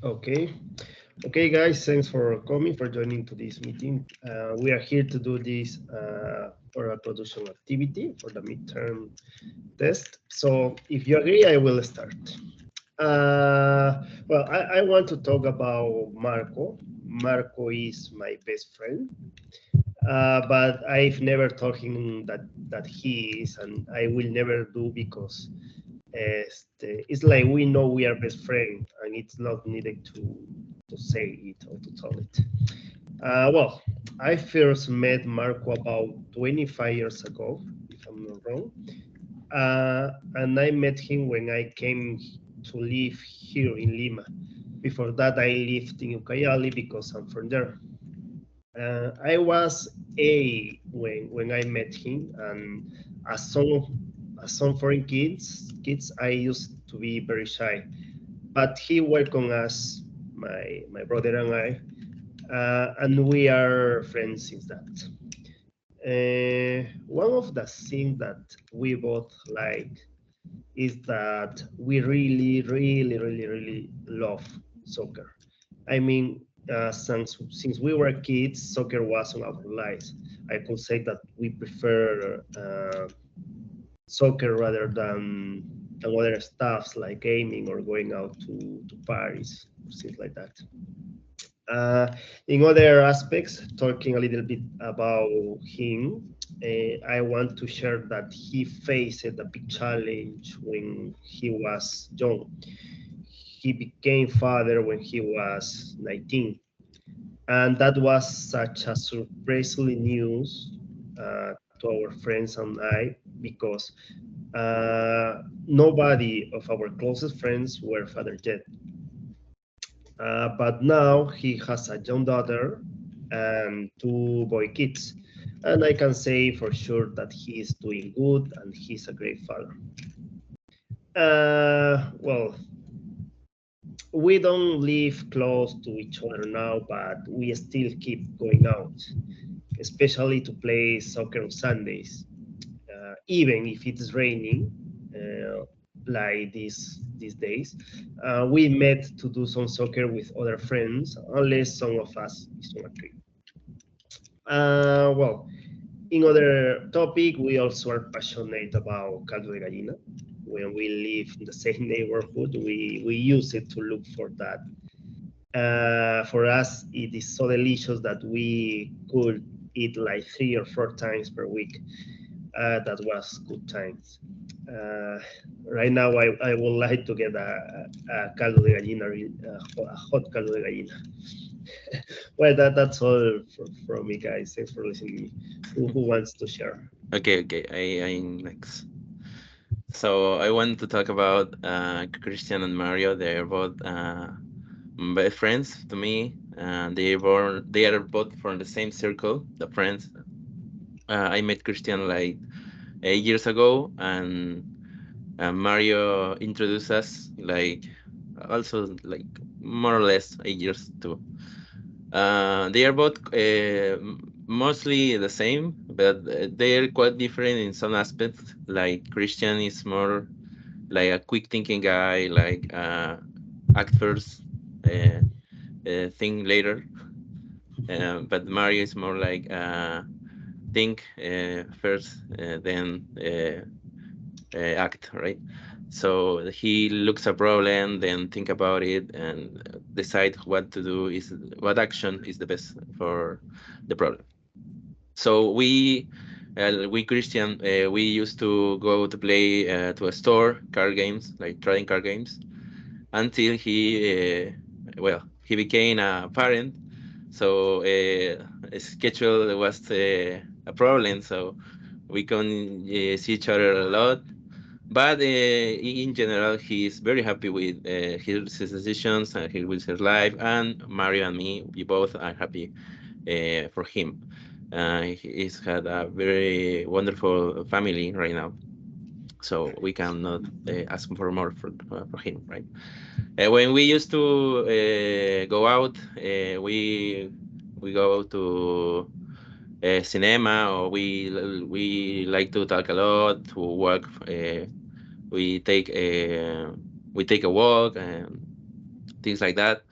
Okay. Okay, guys, thanks for coming, for joining to this meeting. We are here to do this for a production activity for the midterm test. So if you agree, I will start. Well, I want to talk about Marco. Marco is my best friend, but I've never told him that he is, and I will never do because it's like we know we are best friends, and it's not needed to say it or to tell it. Well, I first met Marco about 25 years ago, if I'm not wrong. And I met him when I came to live here in Lima. Before that, I lived in Ucayali because I'm from there. I was when I met him, and as some foreign kids, I used to be very shy. But he welcomed us, my brother and I, and we are friends since that. One of the things that we both like is that we really, really, really, really love soccer. I mean, since we were kids, soccer was on our lives. I could say that we prefer soccer rather than other stuffs like gaming or going out to parties or things like that. Uh, in other aspects, talking a little bit about him, I want to share that he faced a big challenge when he was young. He became father when he was 19, and that was such a surprisingly news to our friends and I because nobody of our closest friends were father yet. But now he has a young daughter and two boy kids. And I can say for sure that he is doing good and he's a great father. Well, we don't live close to each other now, but we still keep going out, especially to play soccer on Sundays, even if it's raining, uh, like these days. We met to do some soccer with other friends, unless some of us is on a trip. Well, in other topic, we also are passionate about caldo de gallina. When we live in the same neighborhood, we use it to look for that. For us, it is so delicious that we could eat like 3 or 4 times per week. That was good times. Uh, right now, I would like to get a caldo de gallina, a hot caldo de gallina. Well, that's all from me, guys. Thanks for listening to me. Who wants to share? Okay, I next. So I want to talk about Christian and Mario. They're both best friends to me. They are both from the same circle, the friends. I met Christian like 8 years ago, and Mario introduced us like also like more or less 8 years too. They are both mostly the same, but they are quite different in some aspects. Like Christian is more like a quick thinking guy, like act first, uh, think later. But Mario is more like think first, then act, right? So he looks a problem, then think about it, and decide what to do is what action is the best for the problem. So we Christian, we used to go to play to a store card games, like trading card games, until he became a parent. So his schedule was a problem. So we couldn't see each other a lot, but in general, he is very happy with his decisions and with his life. And Mario and me, we both are happy for him. He's had a very wonderful family right now, so we cannot ask for more for him, right? When we used to go out, we go to cinema, or we like to talk a lot, to work. We take a we take a walk, things like that.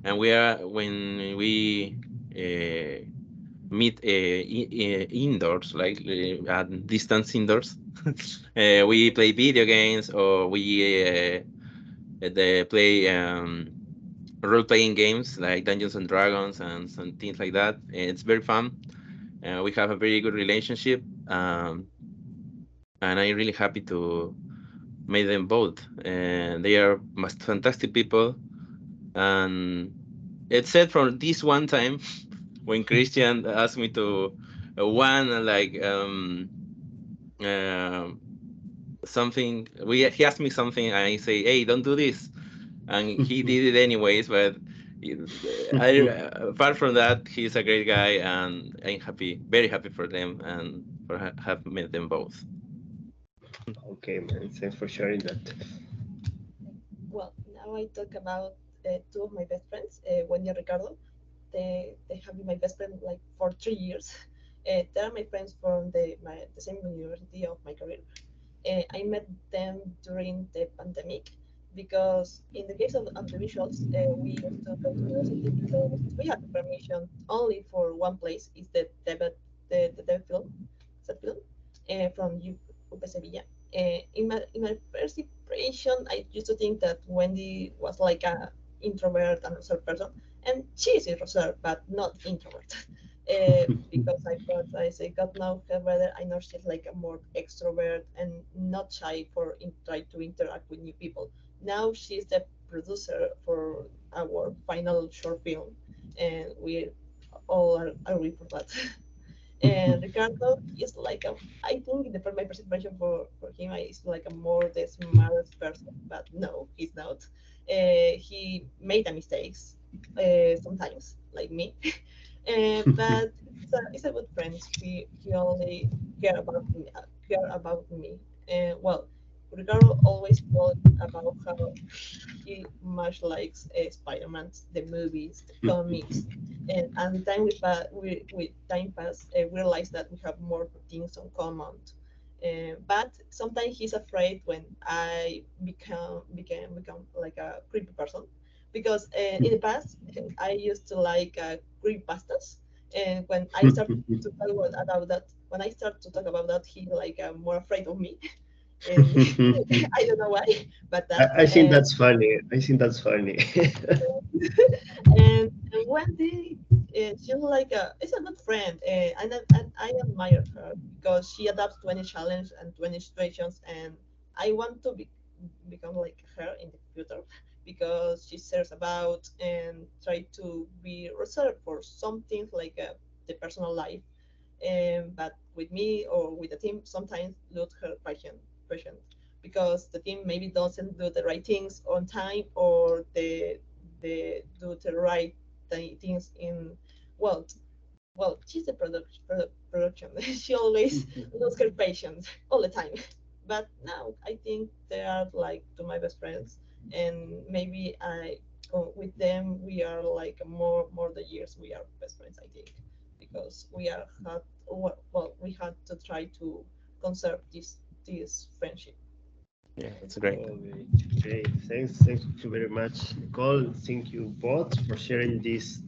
And when we meet indoors, like at distance indoors, we play video games, or we they play role-playing games like Dungeons and Dragons and some things like that. It's very fun. We have a very good relationship, and I'm really happy to meet them both. And they are fantastic people. And it's said from this one time when Christian asked me to one like uh, something. He asked me something, and I say, "Hey, don't do this," and he did it anyways. But apart from that, he's a great guy, and I'm happy, very happy for them, and for have met them both. Okay, man. Thanks for sharing that. Well, now I talk about two of my best friends, Wendy and Ricardo. They have been my best friend like for 3 years. They are my friends from the same university of my career. I met them during the pandemic because in the case of the visuals, we used to go to university because we had permission only for one place. Is the debut film, that film, from UPC. In my first impression, I used to think that Wendy was like a introvert and reserved person, and she is reserved but not introvert. Because I got know her better, I know she's like a more extrovert and not shy for try to interact with new people. Now she's the producer for our final short film, and we all are agree for that. And Ricardo is like a, I think my first impression for him is like a more the smartest person, but no, he's not. He made a mistakes sometimes, like me, but it's a good friend. He only care about me. Well, Ricardo always told about how he much likes Spider-Man, the movies, the comics, and the time we time pass, we realize that we have more things in common. But sometimes he's afraid when I become like a creepy person, because in the past I used to like creepy pastas, and when I start to talk about that, when I start to talk about that, he like more afraid of me, and I don't know why, but that. I think that's funny. I think that's funny. And Wendy, she's like it's a good friend, and I admire her because she adapts to any challenge and to any situations, and I want to become like her in the future because she cares about and try to be reserved for some things like the personal life, but with me or with the team, sometimes lose her passion because the team maybe doesn't do the right things on time, or they do the right things in, well, she's the production. She always loses her patience all the time. But now I think they are like to my best friends, and maybe with them we are like more the years we are best friends. I think because we had to try to conserve this friendship. Yeah, it's great. Okay, great. Thanks you very much, Nicole. Thank you both for sharing this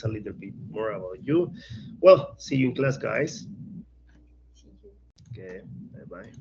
a little bit more about you. Well, see you in class, guys. See you. Okay, bye bye.